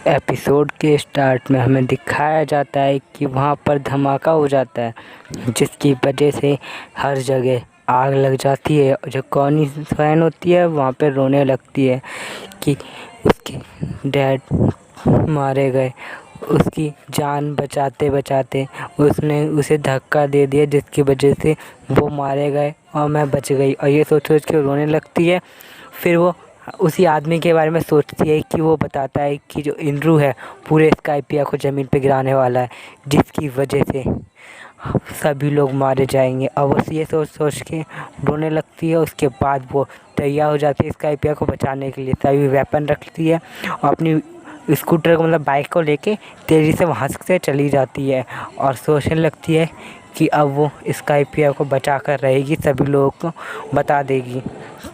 Episode के start में हमें दिखाया जाता है कि वहाँ पर धमाका हो जाता है, जिसकी वजह से हर जगह आग लग जाती है। जो कॉनी फैन होती है वहाँ पे रोने लगती है कि उसके डैड मारे गए। उसकी जान बचाते बचाते उसने उसे धक्का दे दिया, जिसकी वजह से वो मारे गए और मैं बच गई। और ये सोच सोच के रोने लगती है। फिर वो उसी आदमी के बारे में सोचती है कि वो बताता है कि जो इंद्रू है पूरे स्काइपिया को ज़मीन पे गिराने वाला है, जिसकी वजह से सभी लोग मारे जाएंगे। और वो ये सोच सोच के रोने लगती है। उसके बाद वो तैयार हो जाती है स्काइपिया को बचाने के लिए, सभी वेपन रखती है और अपनी स्कूटर को मतलब बाइक को लेके तेज़ी से वहाँ से चली जाती है और सोचने लगती है कि अब वो स्काइपिया को बचा कर रहेगी, सभी लोगों को बता देगी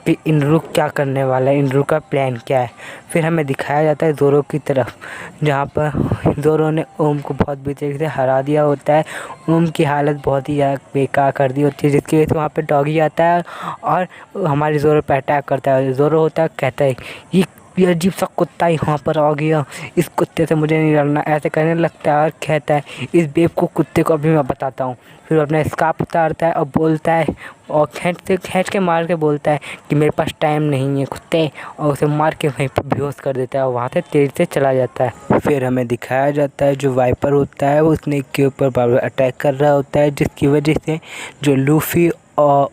कि इंद्रू क्या करने वाला है, इंद्रू का प्लान क्या है। फिर हमें दिखाया जाता है ज़ोरो की तरफ, जहाँ पर ज़ोरो ने ओम को बहुत बुरी तरीके से हरा दिया होता है। ओम की हालत बहुत ही बेकार कर दी होती है, जिसकी वजह से वहाँ पे डॉगी आता है और हमारे ज़ोरो पे अटैक करता है। ज़ोरो होता है, कहता है ये अजीब सा कुत्ता यहाँ पर आ गया, इस कुत्ते से मुझे नहीं लड़ना, ऐसे करने लगता है और कहता है इस बेवकूफ़ कुत्ते को अभी मैं बताता हूँ। फिर अपना स्कार्फ उतारता है और बोलता है और खींच के मार के बोलता है कि मेरे पास टाइम नहीं है कुत्ते, और उसे मार के वहीं पर बेहोश कर देता है और वहाँ से तेज़ी से चला जाता है। फिर हमें दिखाया जाता है जो वाइपर होता है वो स्नेक के ऊपर बार बार अटैक कर रहा होता है, जिसकी वजह से जो लूफ़ी और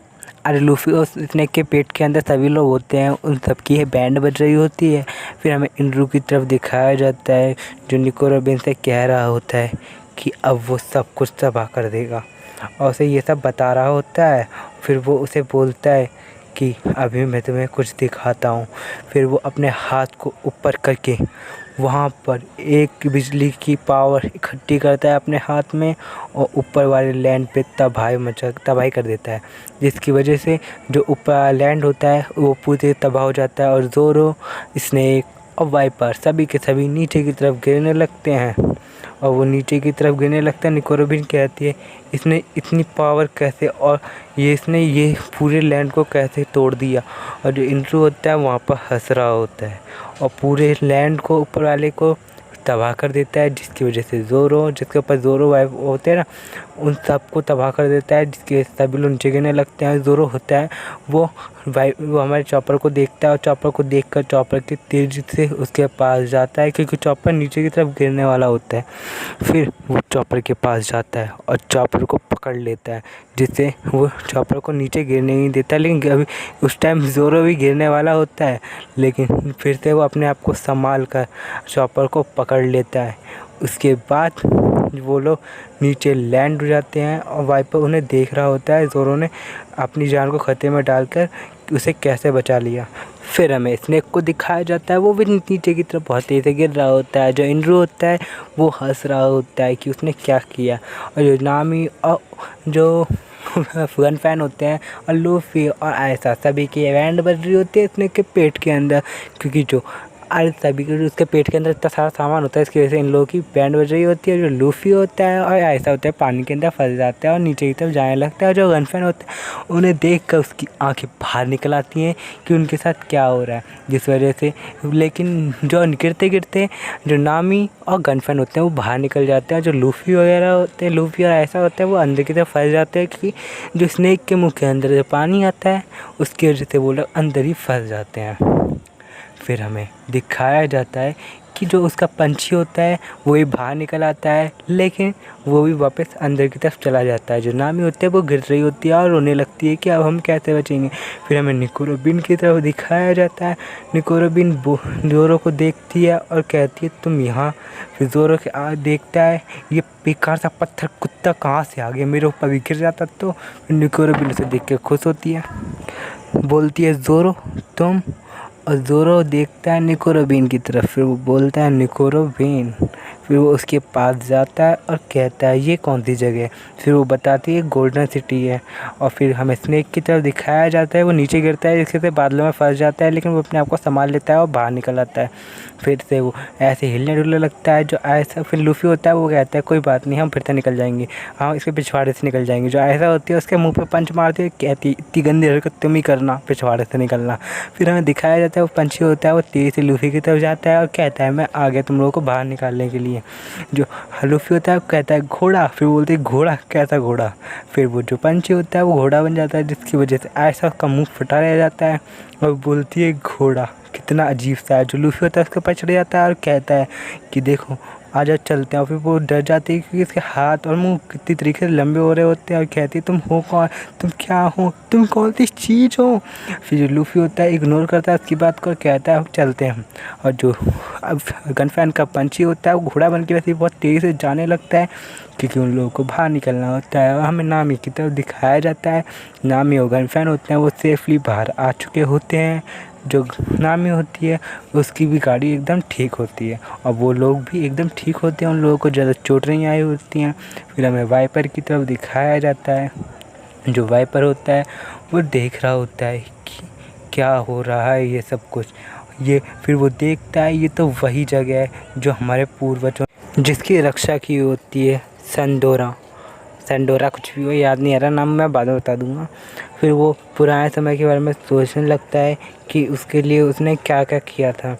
लूफ़ी और स्नेक के पेट के अंदर सभी लोग होते हैं, उन सब की बैंड बज रही होती है। फिर हमें इंद्रू की तरफ दिखाया जाता है जो निको रॉबिन से कह रहा होता है कि अब वो सब कुछ तबाह कर देगा और उसे ये सब बता रहा होता है। फिर वो उसे बोलता है कि अभी मैं तुम्हें कुछ दिखाता हूँ। फिर वो अपने हाथ को ऊपर करके वहाँ पर एक बिजली की पावर इकट्ठी करता है अपने हाथ में और ऊपर वाले लैंड पे तबाही कर देता है, जिसकी वजह से जो ऊपर लैंड होता है वो पूरी तबाह हो जाता है और ज़ोरो, स्नेक और वाइपर सभी के सभी नीचे की तरफ गिरने लगते हैं। और वो नीचे की तरफ गिरने लगता है। निको रॉबिन कहती है इसने इतनी पावर कैसे, और इसने ये पूरे लैंड को कैसे तोड़ दिया। और जो इंट्रू होता है वहाँ पर हंस रहा होता है और पूरे लैंड को ऊपर वाले को तबाह कर देता है, जिसकी वजह से ज़ोरो, जिसके ऊपर ज़ोरो वाइफ होते हैं ना, उन सबको तबाह कर देता है, जिसकी वजह से सभी लोग नीचे गिरने लगते हैं। ज़ोरो होता है वो हमारे चॉपर को देखता है और चॉपर को देखकर चॉपर की तेज़ी से उसके पास जाता है, क्योंकि चॉपर नीचे की तरफ गिरने वाला होता है। फिर वो चॉपर के पास जाता है और चॉपर को पकड़ लेता है, जिससे वो चॉपर को नीचे गिरने नहीं देता। लेकिन अभी उस टाइम ज़ोरो भी गिरने वाला होता है, लेकिन फिर से वो अपने आप को संभाल कर चॉपर को पकड़ लेता है। उसके बाद वो लोग नीचे लैंड हो जाते हैं और वाइपर उन्हें देख रहा होता है ज़ोरो ने अपनी जान को खतरे में डालकर उसे कैसे बचा लिया। फिर हमें स्नेक को दिखाया जाता है, वो भी नीचे की तरफ बहुत तेज़ी से गिर रहा होता है। जो इंद्रू होता है वो हंस रहा होता है कि उसने क्या किया। और जो नामी और जो गन फैन होते हैं और लूफ़ी और ऐसा सभी की बैंड बज रही होती है स्नेक के पेट के अंदर, क्योंकि जो सभी के उसके पेट के अंदर इतना सारा सामान होता है, इसकी वजह से इन लोगों की बैंड बज रही होती है। जो लूफ़ी होता है और ऐसा होता है पानी के अंदर फंस जाता है और नीचे की तरफ जाने लगता है। और जो गन फैन होता है उन्हें देख कर उसकी आँखें बाहर निकल आती हैं कि उनके साथ क्या हो रहा है, जिस वजह से लेकिन जो गिरते गिरते जो नामी और गन फैन होते हैं वो बाहर निकल जाते हैं। जो लूफ़ी वगैरह होते हैं, लूफ़ी और ऐसा होता है वो अंदर की तरफ फंस जाते हैं, क्योंकि जो स्नेक के मुँह के अंदर जो पानी आता है उसकी वजह से वो लोग अंदर ही फंस जाते हैं। फिर हमें दिखाया जाता है कि जो उसका पंछी होता है वो भी बाहर निकल आता है, लेकिन वो भी वापस अंदर की तरफ चला जाता है। जो नामी होती है वो गिर रही होती है और रोने लगती है कि अब हम कैसे बचेंगे। फिर हमें निको रॉबिन की तरफ दिखाया जाता है। निको रॉबिन ज़ोरो को देखती है और कहती है तुम यहाँ। फिर ज़ोरो के देखता है ये बेकार सा पत्थर कुत्ता कहाँ से आ गया, मेरे ऊपर भी गिर जाता तो। निको रॉबिन उसे देख कर खुश होती है, बोलती है ज़ोरो तुम। और ज़ोरो देखता है निको रॉबिन की तरफ, फिर वो बोलता है निको रॉबिन। फिर वो उसके पास जाता है और कहता है ये कौन सी जगह है। फिर वो बताती है गोल्डन सिटी है। और फिर हमें स्नेक की तरफ दिखाया जाता है, वो नीचे गिरता है जिससे बादलों में फंस जाता है, लेकिन वो अपने आप को संभाल लेता है और बाहर निकल आता है। फिर से वो ऐसे हिलने डुलने लगता है जो ऐसा। फिर लूफी होता है वो कहता है कोई बात नहीं, हम फिर से निकल जाएंगे, हम इसके पिछवाड़े से निकल जाएंगे। जो ऐसा होती है उसके मुंह पे पंच मारती है, कहती इतनी गंदी हरकत तुम ही करना, पिछवाड़े से निकलना। फिर हमें दिखाया जाता है वो पंछी होता है वो तेज़ से लूफी की तरफ जाता है और कहता है मैं आ गया तुम लोगों को बाहर निकालने के लिए। जो लूफी होता है वो कहता है घोड़ा। फिर बोलते हैं घोड़ा, कैसा घोड़ा। फिर वो जो पंछी होता है वो घोड़ा बन जाता है, जिसकी वजह से ऐसा उसका मुंह फटा रह जाता है और बोलती है घोड़ा, कितना अजीब सा है। जो लूफी होता है उसके ऊपर चढ़ जाता है और कहता है कि देखो आजा चलते हैं। और फिर वो डर जाती है क्योंकि इसके हाथ और मुंह कितनी तरीके से लंबे हो रहे होते हैं और कहती है तुम हो कौन, तुम क्या हो, तुम कौन सी चीज़ हो। फिर जो लूफी होता है इग्नोर करता है उसकी बात को और कहता है चलते हैं। और जो अब गनफैन का पंछी होता है वो घोड़ा बन के वैसे बहुत तेज़ी से जाने लगता है क्योंकि उन लोगों को बाहर निकलना होता है। और हमें नामी की तरफ दिखाया जाता है, नामी और गनफैन होते हैं वो सेफली बाहर आ चुके होते हैं। जो नामी होती है उसकी भी गाड़ी एकदम ठीक होती है और वो लोग भी एकदम ठीक होते हैं, उन लोगों को ज़्यादा चोट नहीं आई होती हैं। फिर हमें वाइपर की तरफ दिखाया जाता है। जो वाइपर होता है वो देख रहा होता है कि क्या हो रहा है ये सब कुछ। ये फिर वो देखता है ये तो वही जगह है जो हमारे पूर्वजों जिसकी रक्षा की होती है, सेंडोरा कुछ भी हो, याद नहीं आ रहा नाम, मैं बाद में बता दूंगा। फिर वो पुराने समय के बारे में सोचने लगता है कि उसके लिए उसने क्या क्या किया था।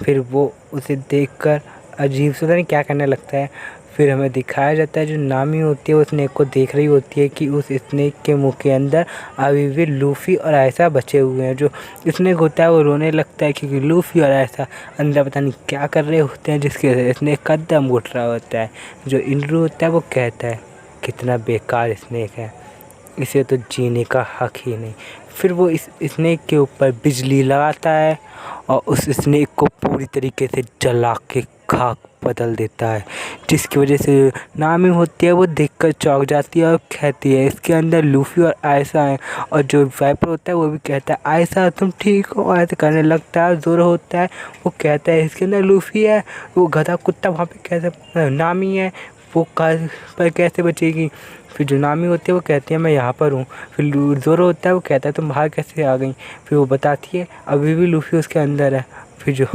फिर वो उसे देखकर अजीब सा नहीं क्या करने लगता है। फिर हमें दिखाया जाता है जो नामी होती है वो स्नेक को देख रही होती है कि उस स्नेक के मुंह के अंदर अभी भी लूफी और ऐसा बचे हुए हैं। जो स्नेक होता है वो रोने लगता है क्योंकि लूफी और ऐसा अंदर पता नहीं क्या कर रहे होते हैं, जिसकी वजह से स्नेक का दम घुट रहा होता है। जो इंद्रू होता है वो कहता है कितना बेकार स्नेक है, इसे तो जीने का हक ही नहीं। फिर वो इस स्नेक के ऊपर बिजली लगाता है और उस स्नेक को पूरी तरीके से जला के खाक बदल देता है, जिसकी वजह से नामी होती है वो देखकर चौंक जाती है और कहती है इसके अंदर लूफी और आयशा है। और जो वाइपर होता है वो भी कहता है आयशा तुम ठीक हो, ऐसे करने लगता है। जोर होता है वो कहता है इसके अंदर लूफी है, वो गधा कुत्ता वहाँ पे कैसे नामी है, वो पर कैसे बचेगी। फिर जो नामी होती है वो कहती है मैं यहाँ पर हूँ। फिर जोरो होता है वो कहता है तुम बाहर कैसे आ गई। फिर वो बताती है अभी भी लूफी उसके अंदर है। फिर जो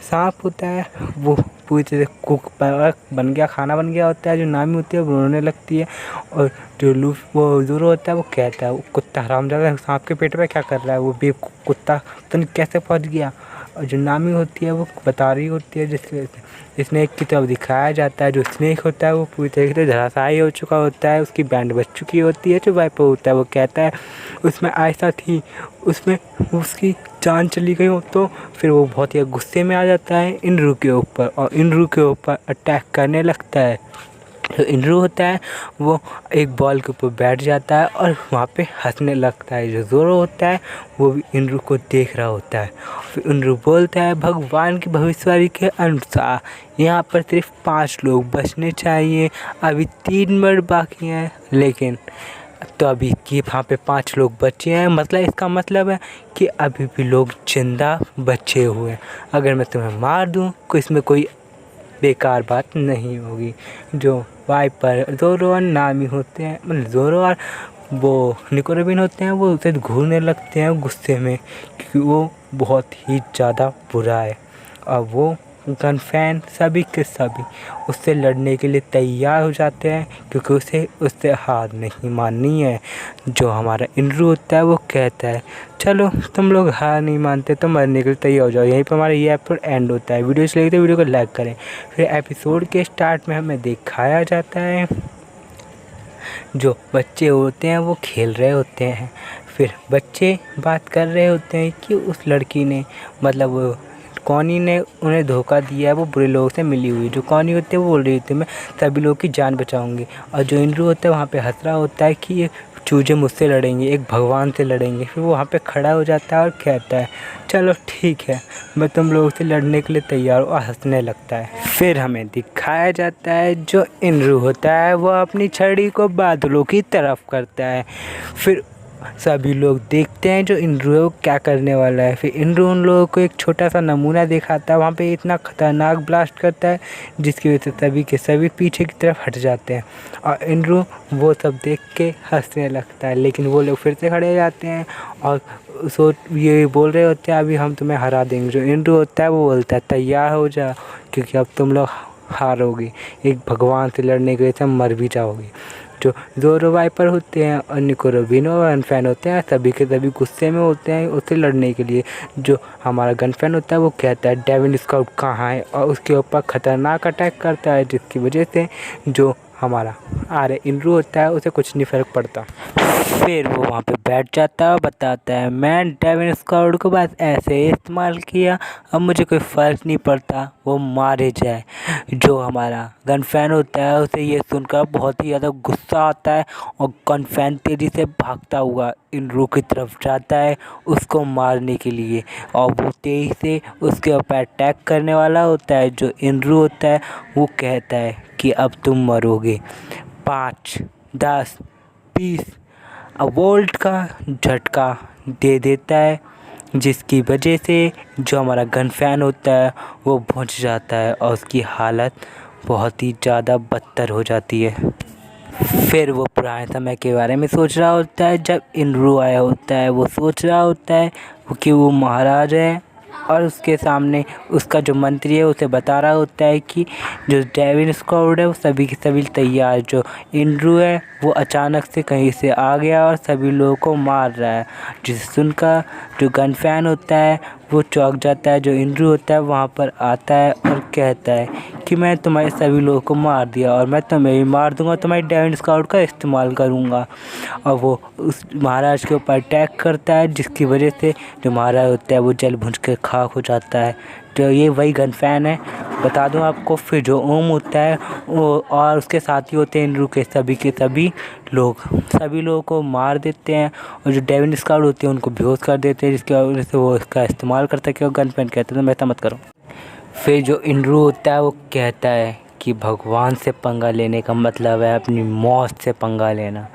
सांप होता है वो पूरी तरह कुक बन गया, खाना बन गया होता है। जो नामी होती है वो रोने लगती है और जो वो जोरो होता है वो कहता है वो कुत्ता हरामजादा है, सांप के पेट में क्या कर रहा है, वो बेवकूफ़ कुत्ता तो कैसे पहुँच गया। और जो नामी होती है वो बता रही होती है जिसके स्नेक की तरफ दिखाया जाता है। जो स्नेक होता है वो पूरी तरीके से धराशायी हो चुका होता है, उसकी बैंड बज चुकी होती है। जो वाइपर होता है वो कहता है उसमें आयशा थी, उसमें उसकी जान चली गई हो। तो फिर वो बहुत ही गुस्से में आ जाता है इंद्रू के ऊपर और इंद्रू के ऊपर अटैक करने लगता है। जो इंद्रू होता है वो एक बॉल के ऊपर बैठ जाता है और वहाँ पे हंसने लगता है। जो जोरो होता है वो भी इंद्रू को देख रहा होता है। फिर इंद्रू बोलता है भगवान की भविष्यवाणी के अनुसार यहाँ पर सिर्फ 5 लोग बचने चाहिए, अभी 3 मिनट बाकी हैं, लेकिन तो अभी कि वहाँ पे 5 लोग बचे हैं, मतलब इसका मतलब है कि अभी भी लोग जिंदा बचे हुए हैं। अगर मैं तुम्हें मार दूँ तो इसमें कोई बेकार बात नहीं होगी। जो वाइपर जोरो और नामी होते हैं, मतलब जोरो और वो निकोरोबिन होते हैं, वो उसे घूरने लगते हैं गुस्से में क्योंकि वो बहुत ही ज़्यादा बुरा है। और वो गनफैन सभी के सभी उससे लड़ने के लिए तैयार हो जाते हैं क्योंकि उसे उससे हार नहीं माननी है। जो हमारा इंद्रू होता है वो कहता है चलो तुम लोग हार नहीं मानते तो मरने के लिए तैयार हो जाओ। यहीं पर हमारा ये एपिसोड एंड होता है। वीडियो अच्छी लगी तो वीडियो को लाइक करें। फिर एपिसोड के स्टार्ट में हमें दिखाया जाता है जो बच्चे होते हैं वो खेल रहे होते हैं। फिर बच्चे बात कर रहे होते हैं कि उस लड़की ने, मतलब कॉनी ने उन्हें धोखा दिया है, वो बुरे लोगों से मिली हुई। जो कॉनी होती है वो बोल रही होती है मैं सभी लोगों की जान बचाऊंगी। और जो इंद्रू होता है वहाँ पे हंस रहा होता है कि ये चूजे मुझसे लड़ेंगे, एक भगवान से लड़ेंगे। फिर वो वहाँ पे खड़ा हो जाता है और कहता है चलो ठीक है मैं तुम लोगों से लड़ने के लिए तैयार हूँ, और हंसने लगता है। फिर हमें दिखाया जाता है जो इंद्रू होता है वो अपनी छड़ी को बादलों की तरफ करता है। फिर सभी लोग देखते हैं जो इंद्रू है वो क्या करने वाला है। फिर इंद्रू उन लोगों को एक छोटा सा नमूना दिखाता है, वहाँ पे इतना खतरनाक ब्लास्ट करता है जिसकी वजह से सभी के सभी पीछे की तरफ हट जाते हैं और इंद्रू वो सब देख के हंसने लगता है। लेकिन वो लोग फिर से खड़े हो जाते हैं और ये बोल रहे होते हैं अभी हम तुम्हें हरा देंगे। जो इंद्रू होता है वो बोलता है तैयार हो जा, क्योंकि अब तुम लोग हारोगे, एक भगवान से लड़ने की वजह से मर भी जाओगे। जो ज़ोरो वाइपर होते हैं और निको रोबिन और गनफैन होते हैं, सभी के सभी गुस्से में होते हैं उससे लड़ने के लिए। जो हमारा गनफैन होता है वो कहता है डेविन स्काउट कहाँ है और उसके ऊपर ख़तरनाक अटैक करता है, जिसकी वजह से जो हमारा इंद्रू होता है उसे कुछ नहीं फ़र्क पड़ता। फिर वो वहाँ पे बैठ जाता है और बताता है मैं डेविन स्काउट को बस ऐसे ही इस्तेमाल किया, अब मुझे कोई फ़र्क नहीं पड़ता वो मारे जाए। जो हमारा गनफैन होता है उसे ये सुनकर बहुत ही ज़्यादा गुस्सा आता है और गनफैन तेज़ी से भागता हुआ इंद्रू की तरफ जाता है उसको मारने के लिए और वो तेज़ी से उसके ऊपर अटैक करने वाला होता है। जो इंद्रू होता है वो कहता है कि अब तुम मरोगे। 5, 10, 20 वोल्ट का झटका दे देता है, जिसकी वजह से जो हमारा गनफैन होता है वो पहुंच जाता है और उसकी हालत बहुत ही ज़्यादा बदतर हो जाती है। फिर वो पुराने समय के बारे में सोच रहा होता है। जब इंद्रू आया होता है वो सोच रहा होता है कि वो महाराज है और उसके सामने उसका जो मंत्री है उसे बता रहा होता है कि जो डेविन स्क्वाड है वो सभी के सभी तैयार। जो इंद्रू है वो अचानक से कहीं से आ गया और सभी लोगों को मार रहा है, जिसे सुनकर जो गनफैन होता है वो चौंक जाता है। जो इंद्रू होता है वहाँ पर आता है और कहता है कि मैं तुम्हारे सभी लोगों को मार दिया और मैं तुम्हें भी मार दूंगा, तुम्हारी डेविन स्काउट का इस्तेमाल करूंगा। और वो उस महाराज के ऊपर अटैक करता है, जिसकी वजह से जो महाराज होता है वो जल भुन के खाक हो जाता है। तो ये वही गनफैन है, बता दूं आपको। फिर जो ओम होता है वो और उसके साथी होते हैं इंद्रू के सभी लोग सभी लोगों को मार देते हैं और जो डेविन स्काउट होते हैं उनको बेहोश कर देते हैं, जिसकी वजह से वो इसका इस्तेमाल करता है कि वो गनफैन कहते हैं तो मैं ऐसा मत करो। फिर जो इंद्रू होता है वो कहता है कि भगवान से पंगा लेने का मतलब है अपनी मौत से पंगा लेना,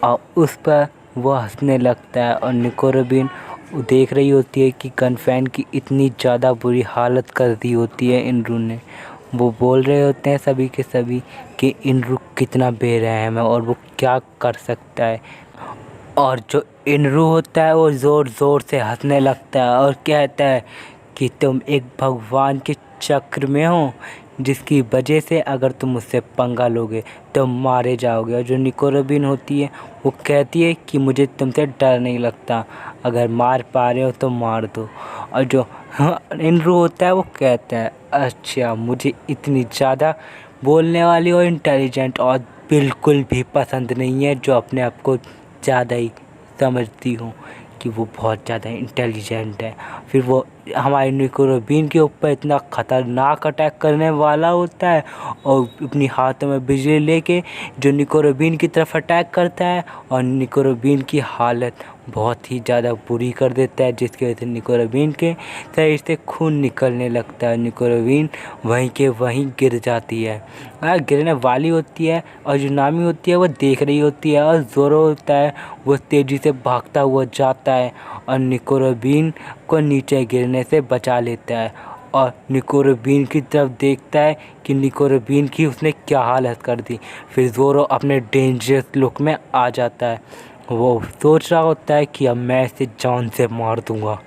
और उस पर वो हंसने लगता है। और निको रोबिन देख रही होती है कि गनफैन की इतनी ज़्यादा बुरी हालत कर दी होती है इंद्रू ने। वो बोल रहे होते हैं सभी के सभी कि इंद्रू कितना बेरहम है और वो क्या कर सकता है। और जो इंद्रू होता है वो ज़ोर ज़ोर से हंसने लगता है और कहता है कि तुम एक भगवान के चक्र में हो, जिसकी वजह से अगर तुम मुझसे पंगा लोगे तो मारे जाओगे। और जो निको रोबिन होती है वो कहती है कि मुझे तुमसे डर नहीं लगता, अगर मार पा रहे हो तो मार दो। और जो इंद्रू होता है वो कहता है अच्छा, मुझे इतनी ज़्यादा बोलने वाली और इंटेलिजेंट और बिल्कुल भी पसंद नहीं है जो अपने आप को ज़्यादा ही समझती हूँ कि वो बहुत ज़्यादा इंटेलिजेंट है। फिर वो हमारे निको रोबिन के ऊपर इतना ख़तरनाक अटैक करने वाला होता है और अपनी हाथों में बिजली लेके जो निको रोबिन की तरफ अटैक करता है और निको रोबिन की हालत बहुत ही ज़्यादा बुरी कर देता है, जिसकी वजह से निको रोबिन के शरीर से खून निकलने लगता है। निको रोबिन वहीं के वहीं गिर जाती है, गिरने वाली होती है। और जो नामी होती है वो देख रही होती है और ज़ोरो होता है वो तेज़ी से भागता हुआ जाता है और निको रोबिन को नीचे गिरने से बचा लेता है और निको रोबिन की तरफ देखता है कि निको रोबिन की उसने क्या हालत कर दी। फिर ज़ोरो अपने डेंजरस लुक में आ जाता है, वो सोच रहा होता है कि अब मैं इसे जान से मार दूंगा।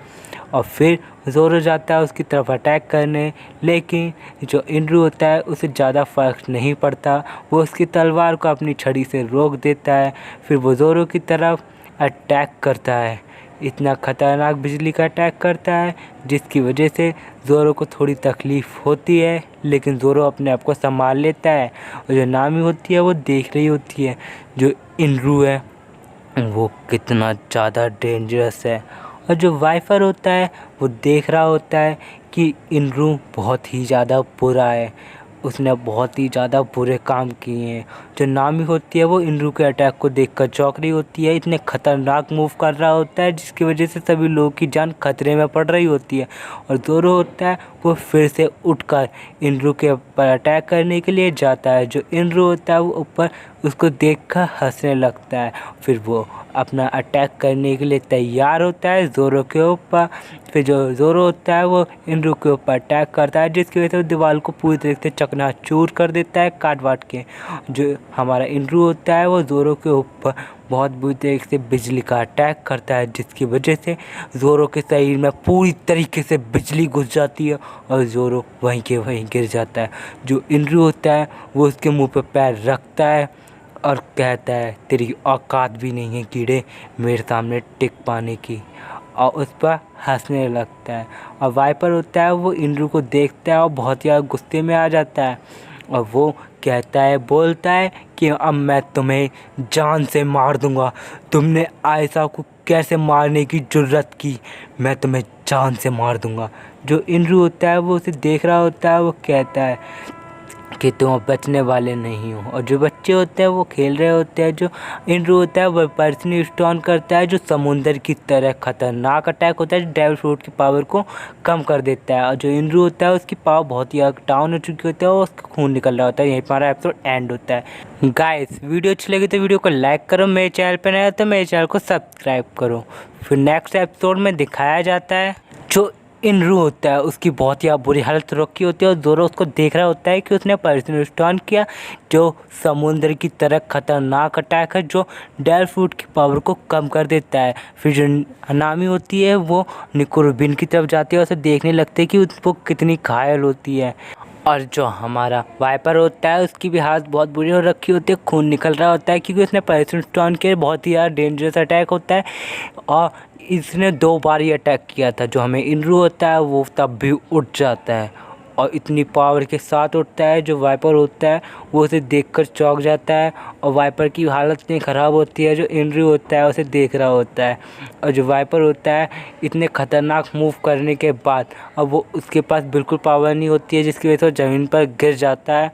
और फिर ज़ोरो जाता है उसकी तरफ अटैक करने, लेकिन जो इंद्रू होता है उसे ज़्यादा फ़र्क नहीं पड़ता, वो उसकी तलवार को अपनी छड़ी से रोक देता है। फिर वो ज़ोरो की तरफ अटैक करता है, इतना ख़तरनाक बिजली का अटैक करता है जिसकी वजह से ज़ोरो को थोड़ी तकलीफ़ होती है, लेकिन ज़ोरो अपने आप को संभाल लेता है। और जो नामी होती है वो देख रही होती है जो इंद्रू है वो कितना ज़्यादा डेंजरस है। और जो वाइपर होता है वो देख रहा होता है कि इंद्रू बहुत ही ज़्यादा बुरा है, उसने बहुत ही ज़्यादा बुरे काम किए हैं। जो नामी होती है वो इंद्रू के अटैक को देखकर चौंक रही होती है, इतने ख़तरनाक मूव कर रहा होता है जिसकी वजह से सभी लोगों की जान खतरे में पड़ रही होती है। और ज़ोरो होता है वो फिर से उठकर इंद्रू के ऊपर अटैक करने के लिए जाता है। जो इंद्रू होता है वो ऊपर उसको देखकर हंसने लगता है। फिर वो अपना अटैक करने के लिए तैयार होता है ज़ोरो के ऊपर। फिर जो ज़ोरो होता है वो इंद्रू के ऊपर अटैक करता है, जिसकी वजह से वो दीवार को पूरी तरह से चकनाचूर कर देता है काट वाट के। जो हमारा इंद्रू होता है वो ज़ोरो के ऊपर बहुत बुरी तरीके से बिजली का अटैक करता है, जिसकी वजह से ज़ोरो के शरीर में पूरी तरीके से बिजली घुस जाती है और ज़ोरो वहीं के वहीं गिर जाता है। जो इंद्रू होता है वो उसके मुंह पे पैर रखता है और कहता है तेरी औकात भी नहीं है कीड़े मेरे सामने टिक पाने की, और उस पर हंसने लगता है। और वाइपर होता है वो इंद्रू को देखता है और बहुत ही गुस्से में आ जाता है और वो कहता है बोलता है कि अब मैं तुम्हें जान से मार दूंगा। तुमने आयशा को कैसे मारने की जुर्रत की, मैं तुम्हें जान से मार दूंगा। जो इंद्रू होता है वो उसे देख रहा होता है, वो कहता है कि तुम बचने वाले नहीं हो। और जो बच्चे होते हैं वो खेल रहे होते हैं। जो इंद्रू होता है वो पर्सनी स्टोन करता है जो समुंदर की तरह खतरनाक अटैक होता है, जो डेविल फ्रूट की पावर को कम कर देता है। और जो इंद्रू होता है उसकी पावर बहुत ही डाउन हो चुकी होती है और उसका खून निकल रहा होता है। यहीं पर हमारा एपिसोड एंड होता है। गाइस वीडियो अच्छी लगी तो वीडियो को लाइक करो, मेरे चैनल पर नया तो मेरे चैनल को सब्सक्राइब करो। फिर नेक्स्ट एपिसोड में दिखाया जाता है जो इंद्रू होता है उसकी बहुत ही बुरी हालत रखी होती है और ज़ोरो उसको देख रहा होता है कि उसने पर्सनल स्टोन किया जो समुद्र की तरह खतरनाक अटैक है, जो डेविल फ्रूट की पावर को कम कर देता है। फिर जो नामी होती है वो निकोरुबिन की तरफ जाती है और उसे देखने लगती है कि वो कितनी घायल होती है। और जो हमारा वाइपर होता है उसकी भी हालत बहुत बुरी हो रखी होती है, खून निकल रहा होता है क्योंकि उसने पर्सनल स्टोन के बहुत ही डेंजरस अटैक होता है और इसने 2 बार ही अटैक किया था। जो हमें इंद्रू होता है वो तब भी उठ जाता है और इतनी पावर के साथ उठता है। जो वाइपर होता है वो उसे देखकर चौंक जाता है और वाइपर की हालत इतनी ख़राब होती है, जो इंद्रू होता है उसे देख रहा होता है। और जो वाइपर होता है इतने ख़तरनाक मूव करने के बाद अब वो उसके पास बिल्कुल पावर नहीं होती है, जिसकी वजह से वो ज़मीन पर गिर जाता है।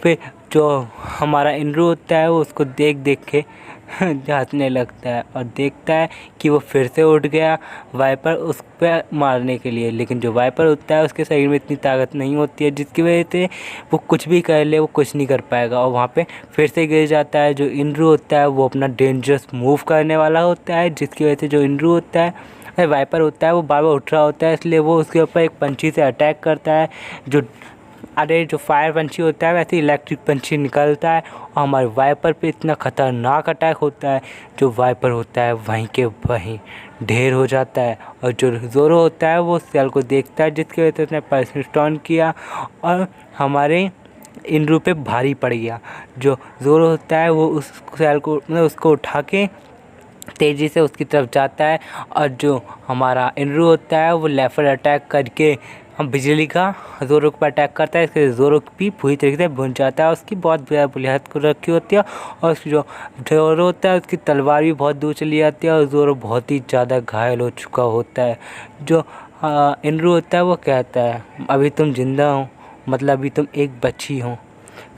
फिर जो हमारा इंद्रू होता है वो उसको देख देख के हंसने लगता है और देखता है कि वो फिर से उठ गया वाइपर उस पर मारने के लिए। लेकिन जो वाइपर होता है उसके शरीर में इतनी ताकत नहीं होती है, जिसकी वजह से वो कुछ भी कर ले वो कुछ नहीं कर पाएगा और वहाँ पे फिर से गिर जाता है। जो इंद्रू होता है वो अपना डेंजरस मूव करने वाला होता है, जिसकी वजह से जो इंद्रू होता है वाइपर होता है वो बार बार उठ रहा होता है, इसलिए वो उसके ऊपर एक पंछी से अटैक करता है। जो फायर पंछी होता है वैसे इलेक्ट्रिक पंछी निकलता है और हमारे वाइपर पे इतना ख़तरनाक अटैक होता है, जो वाइपर होता है वहीं के वहीं ढेर हो जाता है। और जो ज़ोरो होता है वो सेल को देखता है, जिसकी वजह से उसने पर्सनल स्टोन किया और हमारे इंद्रू पे भारी पड़ गया। जो ज़ोरो होता है वो उस सेल को उसको उठा के तेज़ी से उसकी तरफ जाता है और जो हमारा इंद्रू होता है वो लेफर अटैक करके हम बिजली का ज़ोरो पर अटैक करता है। इसके ज़ोरो भी पूरी तरीके से भुन जाता है, उसकी बहुत बुनियाद को रखी होती है और उसकी जो ज़ोरो होता है उसकी तलवार भी बहुत दूर चली जाती है और ज़ोरो बहुत ही ज़्यादा घायल हो चुका होता है। जो इंद्रू होता है वो कहता है अभी तुम जिंदा हो, मतलब अभी तुम एक बच्ची हो।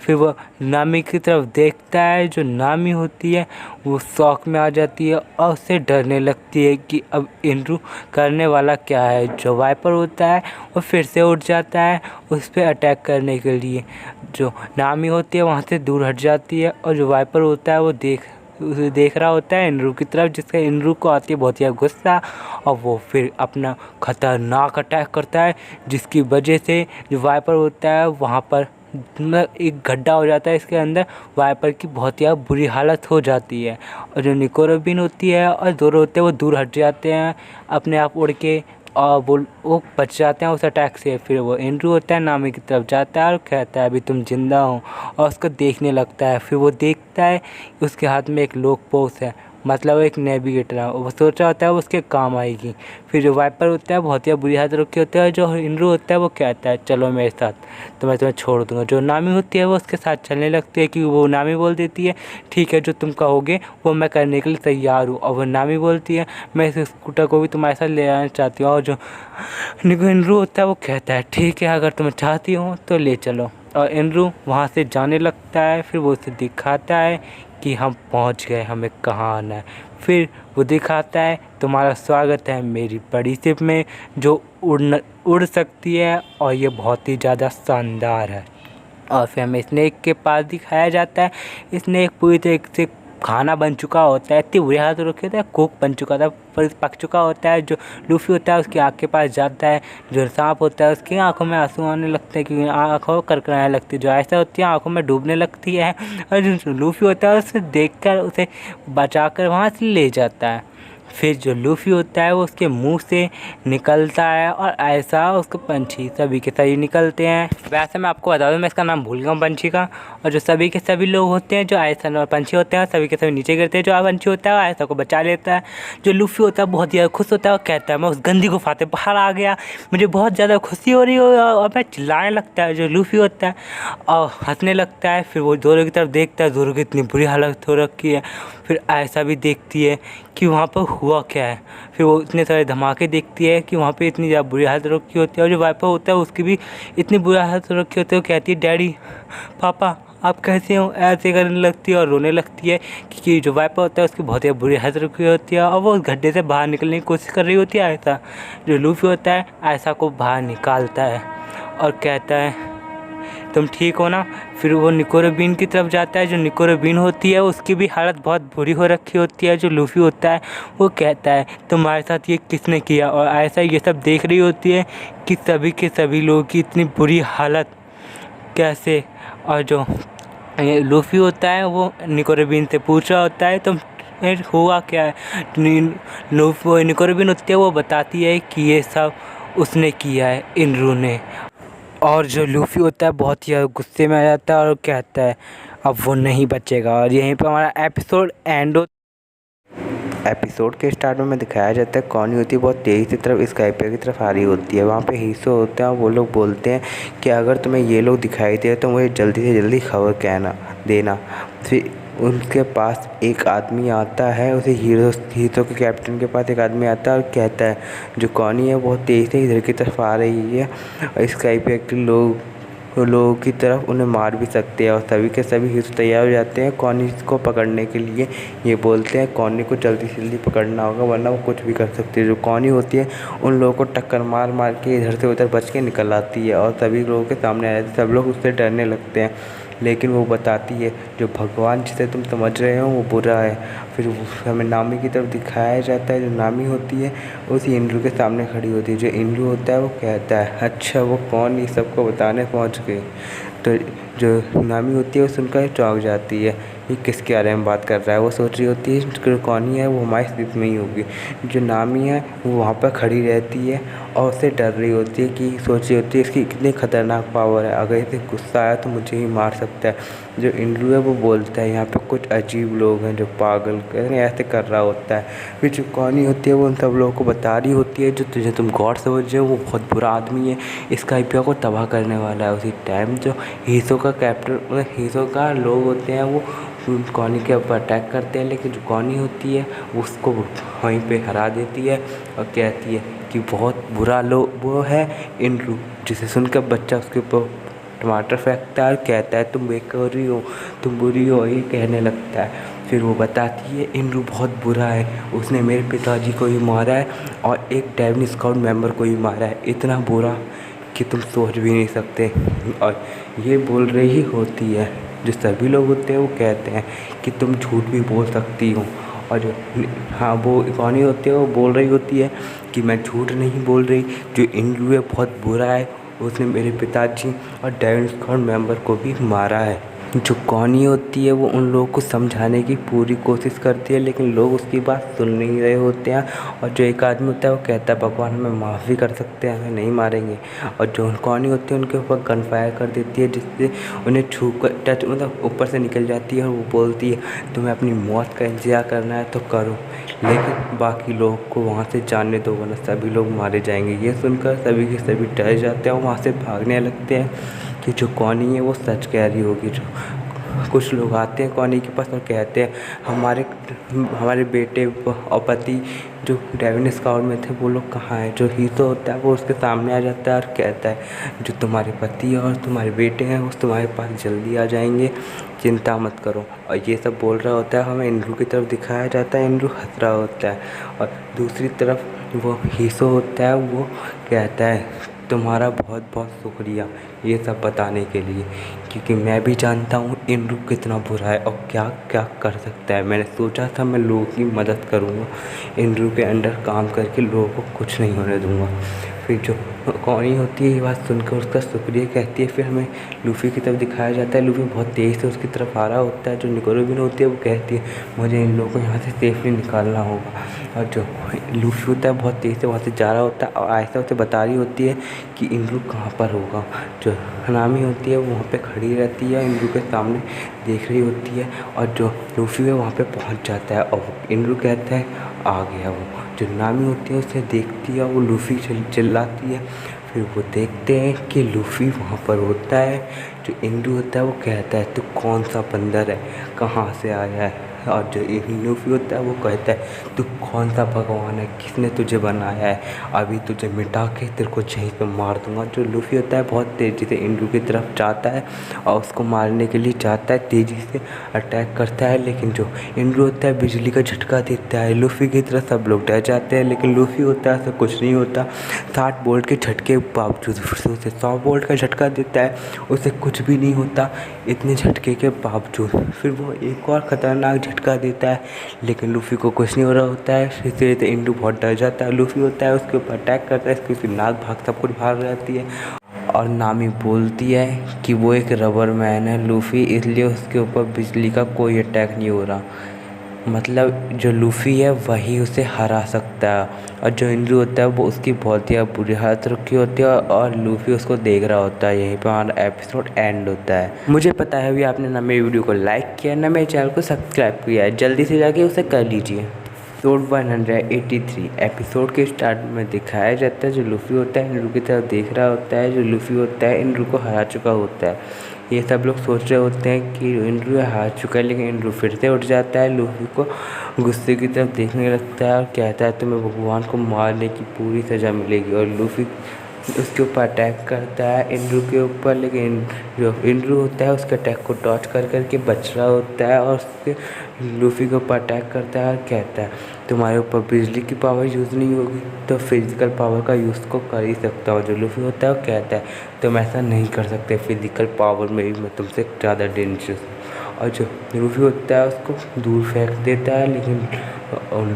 फिर वो नामी की तरफ देखता है, जो नामी होती है वो शौक में आ जाती है और उससे डरने लगती है कि अब इंद्रू करने वाला क्या है। जो वाइपर होता है वो फिर से उठ जाता है उस पर अटैक करने के लिए। जो नामी होती है वहाँ से दूर हट जाती है और जो वाइपर होता है वो उसे देख रहा होता है इंद्रू की तरफ, जिससे इंद्रू को आती है बहुत ही गुस्सा और वो फिर अपना ख़तरनाक अटैक करता है, जिसकी वजह से जो वाइपर होता है वहाँ पर एक गड्ढा हो जाता है, इसके अंदर वाइपर की बहुत ही बुरी हालत हो जाती है। और जो निकोरुबिन होती है और ज़ोरो होते हैं वो दूर हट जाते हैं अपने आप उड़ के और वो बच जाते हैं उस अटैक से। फिर वो इंद्रू होता है नामी की तरफ जाता है और कहता है अभी तुम जिंदा हो और उसको देखने लगता है। फिर वो देखता है उसके हाथ में एक लोक पोस है, मतलब एक नेविगेटर है, वो सोच रहा होता है वो उसके काम आएगी। फिर जो वाइपर होता है बहुत ही बुरी हालत रखी होती है, जो इंद्रू होता है वो कहता है चलो मेरे साथ तो मैं तुम्हें छोड़ दूंगा। जो नामी होती है वो उसके साथ चलने लगती है कि वो नामी बोल देती है ठीक है जो तुम कहोगे वो मैं करने के लिए तैयार हूँ। और वो नामी बोलती है मैं इस स्कूटर को भी तुम्हारे साथ ले आना चाहती हूँ। और जो इंद्रू होता है वो कहता है ठीक है अगर तुम चाहती हो तो ले चलो। और इंद्रू वहाँ से जाने लगता है। फिर वो उसे दिखाता है कि हम पहुंच गए, हमें कहाँ आना है। फिर वो दिखाता है तुम्हारा स्वागत है मेरी बड़ी शिप में जो उड़ सकती है और ये बहुत ही ज़्यादा शानदार है। और फिर हमें स्नेक के पास दिखाया जाता है, स्नेक पूरी तरीके से खाना बन चुका होता है, इतनी बुरी हालत हो रखी होती है, कुक बन चुका था, पक चुका होता है। जो लूफी होता है उसकी आँख के पास जाता है, जो सांप होता है उसकी आंखों में आंसू आने लगते हैं क्योंकि आंखों करकराने लगती है, जो ऐसा होती है आंखों में डूबने लगती है। और जो लूफी होता है उसे देखकर उसे बचाकर वहाँ से ले जाता है। फिर जो लूफी होता है वो उसके मुंह से निकलता है और ऐसा उसके पंछी सभी के सभी निकलते हैं। वैसे मैं आपको बता दूं, मैं इसका नाम भूल गया हूँ पंछी का। और जो सभी के सभी लोग होते हैं, जो ऐसा पंछी होते हैं सभी के सभी नीचे गिरते हैं, जो पंछी होता है वो ऐसा को बचा लेता है। जो लूफी होता है बहुत ज़्यादा खुश होता है और कहता है मैं उस गंदी गुफा से बाहर आ गया, मुझे बहुत ज़्यादा खुशी हो रही हो, और मैं चिल्लाने लगता है जो लूफी होता है और हंसने लगता है। फिर वो जोरो की तरफ देखता है, जोरो की इतनी बुरी हालत हो रखी है। फिर ऐसा भी देखती है कि वहाँ पर हुआ क्या है। फिर वो इतने सारे धमाके देखती है कि वहाँ पे इतनी ज़्यादा बुरी हालत हो रखी होती है। और जो वाइपर होता है उसकी भी इतनी बुरी हालत हो रखी होती है। वो कहती है डैडी, पापा आप कैसे हो, ऐसे करने लगती है और रोने लगती है क्योंकि जो वाइपर होता है उसकी बहुत ही बुरी हालत रखी होती है और वो उस गड्ढे से बाहर निकलने की कोशिश कर रही होती है। ऐसा जो लूफी होता है ऐसा को बाहर निकालता है और कहता है तुम ठीक हो ना। फिर वो निकोरो-बीन की तरफ जाता है। जो निकोरो-बीन होती है उसकी भी हालत बहुत बुरी हो रखी होती है। जो लूफी होता है वो कहता है तुम्हारे साथ ये किसने किया, और ऐसा ये सब देख रही होती है कि सभी के सभी लोगों की इतनी बुरी हालत कैसे। और जो लूफी होता है वो निकोरो-बीन से पूछ रहा होता है तुम हुआ क्या है। निकोरो-बीन होती है वो बताती है कि ये सब उसने किया है, इनरू ने। और जो लूफी होता है बहुत ही गुस्से में आ जाता है और कहता है अब वो नहीं बचेगा। और यहीं पर हमारा एपिसोड एंड एपिसोड के स्टार्ट में दिखाया जाता है कॉनी होती है बहुत तेज़ी से तरफ स्काईपियर की तरफ आ रही होती है। वहाँ पे हीसो होता है और वो लोग बोलते हैं कि अगर तुम्हें ये लोग दिखाई दे तो मुझे जल्दी से जल्दी खबर कहना देना। फिर उनके पास एक आदमी आता है, उसे हीरो के कैप्टन के पास एक आदमी आता है और कहता है जो कॉनी है बहुत तेज़ी से इधर की तरफ आ रही है और स्काईपियर के लोगों की तरफ उन्हें मार भी सकते हैं। और सभी के सभी हीरो तैयार हो जाते हैं कॉनी को पकड़ने के लिए। ये बोलते हैं कॉनी को जल्दी से जल्दी पकड़ना होगा वरना वो कुछ भी कर सकती है। जो कॉनी होती है उन लोगों को टक्कर मार मार के इधर से उधर बच के निकल आती है और सभी लोगों के सामने आ जाती है। सब लोग उससे डरने लगते हैं लेकिन वो बताती है जो भगवान जिसे तुम समझ रहे हो वो बुरा है। फिर हमें नामी की तरफ दिखाया जाता है। जो नामी होती है उसी इंद्रू के सामने खड़ी होती है। जो इंद्रू होता है वो कहता है अच्छा वो कौन ये सबको बताने पहुंच गई। तो जो नामी होती है वो सुनकर चौंक जाती है, ये किसके बारे में बात कर रहा है। वो सोच रही होती है जो कौन है वो हमारी स्थिति में ही होगी। जो नामी है वो वहाँ पर खड़ी रहती है और उससे डर रही होती है कि सोच रही होती है इसकी कितनी खतरनाक पावर है, अगर इसे गुस्सा आया तो मुझे ही मार सकता है। जो इंद्रू है वो बोलता है यहाँ पे कुछ अजीब लोग हैं जो पागल ऐसे कर रहा होता है। फिर जो कॉनी होती है वो उन सब लोगों को बता रही होती है जो तुझे तुम गॉड समझ रहे हो वो बहुत बुरा आदमी है, स्काईपियर को तबाह करने वाला है। उसी टाइम जो हीसो का कैप्टन मतलब हीसो का लोग होते हैं वो कॉनी के ऊपर अटैक करते हैं, लेकिन जो कॉनी होती है वो उसको वहीं पे हरा देती है और कहती है कि बहुत बुरा लोग वो है इंद्रू। जिसे सुनकर बच्चा उसके ऊपर टमाटर फेंकता है और कहता है तुम बेकारी हो, तुम बुरी हो, ये कहने लगता है। फिर वो बताती है इंद्रू बहुत बुरा है, उसने मेरे पिताजी को ही मारा है और एक डेविन स्काउट मेंबर को ही मारा है, इतना बुरा कि तुम सोच भी नहीं सकते। और ये बोल रही होती है, जो सभी लोग होते हैं वो कहते हैं कि तुम झूठ भी बोल सकती हो। और जो हाँ वो कॉनी होती है वो बोल रही होती है कि मैं झूठ नहीं बोल रही, जो इंद्रू है बहुत बुरा है, उसने मेरे पिताजी और डेविन स्काउट मेंबर को भी मारा है। जो कॉनी होती है वो उन लोगों को समझाने की पूरी कोशिश करती है लेकिन लोग उसकी बात सुन नहीं रहे होते हैं। और जो एक आदमी होता है वो कहता है भगवान हमें माफ़ भी कर सकते हैं, हमें नहीं मारेंगे। और जो कॉनी होती है उनके ऊपर गन फायर कर देती है जिससे उन्हें छू कर टच मतलब ऊपर से निकल जाती है और वो बोलती है तुम्हें अपनी मौत का इंतजार करना है तो करो, लेकिन बाकी लोग को वहाँ से जाने दो वरना सभी लोग मारे जाएंगे। ये सुनकर सभी के सभी डर जाते हैं और वहाँ से भागने लगते हैं कि जो कॉनी है वो सच कह रही होगी। जो कुछ लोग आते हैं कॉनी के पास और कहते हैं हमारे बेटे और पति जो डेविन स्काउट में थे वो लोग कहाँ हैं। जो हीरो होता है वो उसके सामने आ जाता है और कहता है जो तुम्हारे पति और तुम्हारे बेटे हैं वो तुम्हारे पास जल्दी आ जाएंगे, चिंता मत करो। और ये सब बोल रहा होता है, हमें इंद्रू की तरफ दिखाया जाता है, इंद्रू हंस रहा होता है। और दूसरी तरफ वो हीसो होता है वो कहता है तुम्हारा बहुत बहुत शुक्रिया ये सब बताने के लिए, क्योंकि मैं भी जानता हूँ इंद्रू कितना बुरा है और क्या क्या कर सकता है। मैंने सोचा था मैं लोगों की मदद करूँगा, इंद्रू के अंडर काम करके लोगों को कुछ नहीं होने दूँगा। फिर जो कॉनी होती है ये बात सुनकर उसका शुक्रिया कहती है। फिर हमें लूफ़ी की तरफ दिखाया जाता है। लूफ़ी बहुत तेज़ से उसकी तरफ आ रहा होता है। जो निकोलबिन होती है वो कहती है मुझे इन लोगों को यहाँ से सेफली निकालना होगा। और जो लूफ़ी होता है बहुत तेज़ से वहाँ से जा रहा होता है और आहिस्ता उसे बता रही होती है कि इंद्रू कहाँ पर होगा। जो हनामी होती है वो वहाँ पे खड़ी रहती है, इंद्रू के सामने देख रही होती है। और जो लूफ़ी है वहाँ पे पहुँच जाता है और इंद्रू कहता है आ गया वो। जो नामी होती है उसे देखती है, वो लूफ़ी चिल्लाती है। फिर वो देखते हैं कि लूफ़ी वहाँ पर होता है। जो इंद्रू होता है वो कहता है तू कौन सा बंदर है, कहाँ से आया है। और जो लूफ़ी होता है वो कहता है तू कौन सा भगवान है, किसने तुझे बनाया है, अभी तुझे मिटा के तेरे को यहीं पे मार दूँगा। जो लूफ़ी होता है बहुत तेज़ी से इंद्रू की तरफ जाता है और उसको मारने के लिए जाता है, तेज़ी से अटैक करता है। लेकिन जो इंद्रू होता है बिजली का झटका देता है, लूफ़ी की तरफ सब लोग डर जाते हैं। लेकिन लूफ़ी होता है ऐसा कुछ नहीं होता, 60 वोल्ट के झटके के बावजूद फिर से उसे 100 वोल्ट का झटका देता है, उसे कुछ भी नहीं होता इतने झटके के बावजूद। फिर वो एक और ख़तरनाक झटका देता है लेकिन लूफ़ी को कुछ नहीं हो रहा होता है। इससे तो इंद्रू बहुत डर जाता है। लूफ़ी होता है उसके ऊपर अटैक करता है, उसकी नाक भाग सब कुछ भाग जाती है। और नामी बोलती है कि वो एक रबर मैन है लूफ़ी, इसलिए उसके ऊपर बिजली का कोई अटैक नहीं हो रहा। मतलब जो लूफ़ी है वही उसे हरा सकता है। और जो इंद्रू होता है वो उसकी बहुत ही बुरी हालत रखी होती है और लूफ़ी उसको देख रहा होता है। यहीं पर हमारा एपिसोड एंड होता है। मुझे पता है अभी आपने ना मेरी वीडियो को लाइक किया ना मेरे चैनल को सब्सक्राइब किया है, जल्दी से जाके उसे कर लीजिए। एपिसोड 183 एपिसोड के स्टार्ट में दिखाया जाता है जो लूफ़ी होता है इंद्रू की तरफ देख रहा होता है। जो लूफ़ी होता है इंद्रू को हरा चुका होता है। ये सब लोग सोच रहे होते हैं कि इंद्रू हार चुका है, लेकिन इंद्रू फिर से उठ जाता है, लूफ़ी को गुस्से की तरफ देखने लगता है और कहता है तुम्हें भगवान को मारने की पूरी सज़ा मिलेगी। और लूफ़ी उसके ऊपर अटैक करता है इंद्रू के ऊपर, लेकिन जो इंद्रू होता है उसके अटैक को डॉज कर करके बच रहा होता है और उसके लूफ़ी के ऊपर अटैक करता है और कहता है तुम्हारे ऊपर बिजली की पावर यूज़ नहीं होगी तो फिज़िकल पावर का यूज़ को कर ही सकता हूँ। जो लूफ़ी होता है वो कहता है तुम ऐसा नहीं कर सकते, फिज़िकल पावर में भी मैं तुमसे ज़्यादा डेंजरस हूँ। और जो लूफ़ी होता है उसको दूर फेंक देता है, लेकिन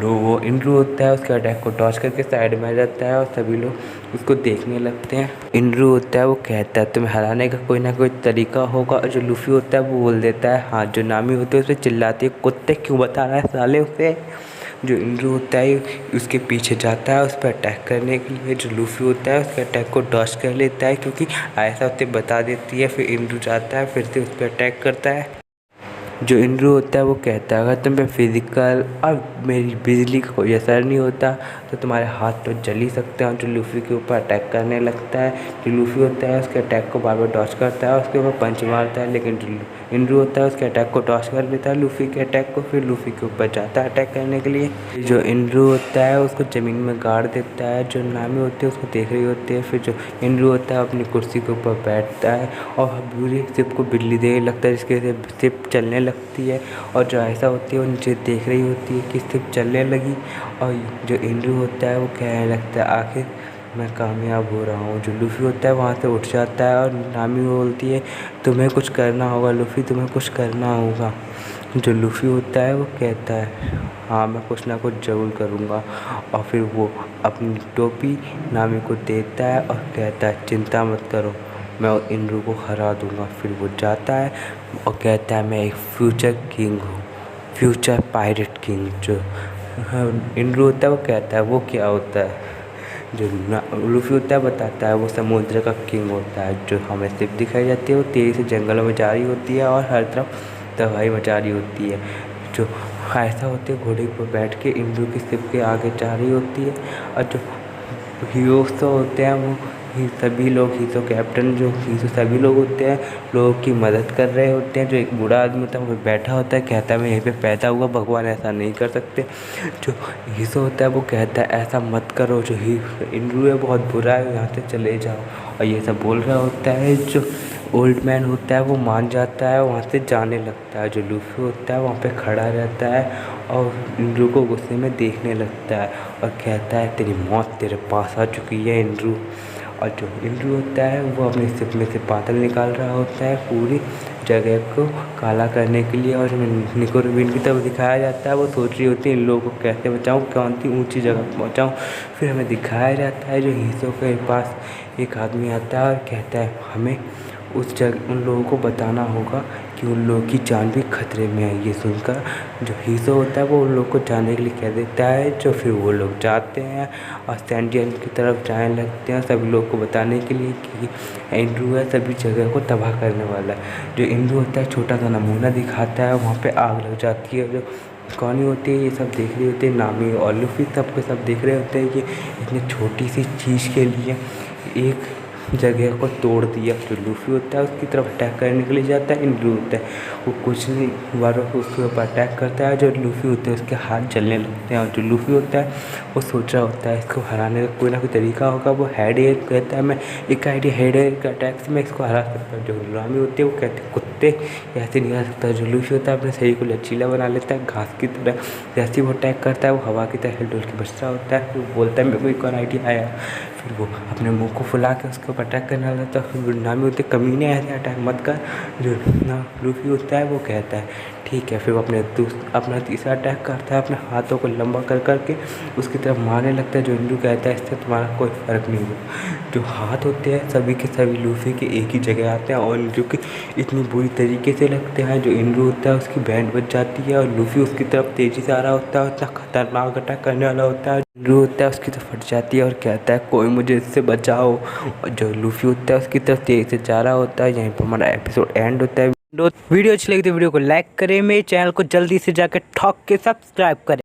वो इंद्रू होता है उसके अटैक को डॉज करके साइड में आ जाता है और सभी लोग उसको देखने लगते हैं। इंद्रू होता है वो कहता है तुम्हें हराने का कोई ना कोई तरीका होगा। और जो लूफ़ी होता है वो बोल देता है हाँ। जो नामी होती है उसे चिल्लाती है कुत्ते क्यों बता रहा है साले उसे। जो इंद्रू होता है उसके पीछे जाता है उस पर अटैक करने के लिए। जो लूफ़ी होता है उसके अटैक को डॉज कर लेता है क्योंकि ऐसा उसे बता देती है। फिर इंद्रू जाता है फिर से उस पर अटैक करता है। जो इंद्रू होता है वो कहता है अगर तुम पे फिज़िकल और मेरी बिजली का कोई असर नहीं होता तो तुम्हारे हाथ तो जल ही सकते हैं। जो लूफ़ी के ऊपर अटैक करने लगता है। जो लूफ़ी होता है उसके अटैक को बार बार डॉज करता है, उसके ऊपर पंच मारता है, लेकिन जो इंद्रू होता है उसके अटैक को डॉज कर लेता है लूफ़ी के अटैक को। फिर लूफ़ी के ऊपर जाता है अटैक करने के लिए। जो इंद्रू होता है उसको ज़मीन में गाड़ देता है। जो नामी होती है उसको देख रही होती है। फिर जो इंद्रू होता है अपनी कुर्सी के ऊपर बैठता है और पूरी शिप को बिजली देने लगता है, जिसके से शिप चलने लगती है। और जो ऐसा होती है वो नीचे देख रही होती है कि शिप चलने लगी। और जो इंद्रू होता है वो कहने लगता है आखिर मैं कामयाब हो रहा हूँ। जो लूफ़ी होता है वहाँ से उठ जाता है और नामी बोलती है तुम्हें कुछ करना होगा लूफ़ी, तुम्हें कुछ करना होगा। जो लूफ़ी होता है वो कहता है हाँ मैं कुछ ना कुछ ज़रूर करूँगा। और फिर वो अपनी टोपी नामी को देता है और कहता है चिंता मत करो मैं इंद्रू को हरा दूँगा। फिर वो जाता है और कहता है मैं एक फ्यूचर किंग हूँ, फ्यूचर पायरेट किंग। जो इंद्रू होता है वो कहता है वो क्या होता है। जो लूफ़ी होता है बताता है वो समुद्र का किंग होता है। जो हमें शिप दिखाई जाती है वो तेज़ी से जंगलों में जा रही होती है और हर तरफ तबाही मचा रही होती है। जो ऐसा होते है घोड़े पर बैठ के इंद्रू की शिप के आगे जा रही होती है। और जो हीरोज़ तो होते हैं वो सभी लोग हीरो कैप्टन जो हीरो सभी लोग होते हैं लोगों की मदद कर रहे होते हैं। जो एक बूढ़ा आदमी होता है वो बैठा होता है कहता है मैं यहीं पे पैदा हुआ, भगवान ऐसा नहीं कर सकते। जो हीरो होता है वो कहता है ऐसा मत करो, जो इंद्रू है बहुत बुरा है यहाँ से चले जाओ और ये सब बोल रहा होता है। जो ओल्ड मैन होता है वो मान जाता है, वहाँ से जाने लगता है। जो लूफी होता है वहाँ पे खड़ा रहता है और इंड्रू को गुस्से में देखने लगता है और कहता है तेरी मौत तेरे पास आ चुकी है इंड्रू। और जो इंड्रू होता है वो अपने सिप में से बादल निकाल रहा होता है पूरी जगह को काला करने के लिए। और निको रूबिन की तरफ दिखाया जाता है, वो सोच रही होती है इन लोगों को कैसे बचाऊँ, कौन सी ऊंची जगह पहुँचाऊँ। फिर हमें दिखाया जाता है जो हीसो के पास एक आदमी आता है और कहता है हमें उस जगह उन लोगों को बताना होगा कि उन लोगों की जान भी खतरे में है। ये सुनकर जो हीसो होता है वो उन लोगों को जाने के लिए कह देता है। जो फिर वो लोग जाते हैं और सैंडियन की तरफ जाने लगते हैं सभी लोग को बताने के लिए कि इंड्रू है सभी जगह को तबाह करने वाला है। जो इंड्रू होता है छोटा सा नमूना दिखाता है, वहाँ पे आग लग जाती है। जो कहानी होती है ये सब देख रही होती है, नामी और लूफी सब देख रहे होते हैं कि इतनी छोटी सी चीज़ के लिए एक जगह को तोड़ दिया। जो लूफी होता है उसकी तरफ अटैक करने के लिए जाता है, इंड्रू होता है वो कुछ नहीं बार उसके ऊपर अटैक करता है। जो लूफी होते हैं उसके हाथ जलने लगते हैं और जो लूफी होता है वो सोच रहा होता है इसको हराने का कोई ना कोई तरीका होगा। वो हेड एयर कहता है मैं एक आइडिया हेड एयर का अटैक से मैं इसको हरा सकता हूँ। जो नामी होती है वो कहते हैं कुत्ते ऐसे नहीं हरा सकता। जो लूफी होता है अपने शरीर को लचीला बना लेता है घास की तरह, जैसे वो अटैक करता है वो हवा की तरह डोल के बच रहा होता है। वो बोलता है मेरे को एक और आइडिया आया। फिर वो अपने मुंह को फुला के उसके ऊपर अटैक करने वाला था। फिर नामी होते कमीने ऐसे अटैक मत कर। जो लूफी होता है वो कहता है ठीक है। फिर वो अपना तीसरा अटैक करता है, अपने हाथों को लंबा कर करके उसकी तरफ मारने लगता है। जो इंड्रू कहता है इससे तुम्हारा कोई फ़र्क नहीं हुआ। जो हाथ होते हैं सभी के सभी लूफी के एक ही जगह आते हैं और इंड्रू के इतनी बुरी तरीके से लगते हैं। जो इंड्रू होता है उसकी बैंड बच जाती है और लूफी उसकी तरफ तेज़ी से आ रहा होता है, इतना खतरनाक अटैक करने वाला होता है। इंड्रू होता है उसकी तरफ फट जाती है और कहता है कोई मुझे इससे बचाओ। और जो लूफी होता है उसकी तरफ तेज़ी से जा रहा होता है। यहीं पर हमारा एपिसोड एंड होता है। वीडियो अच्छी लगी तो वीडियो को लाइक करें, मेरे चैनल को जल्दी से जाकर ठोक के सब्सक्राइब करें।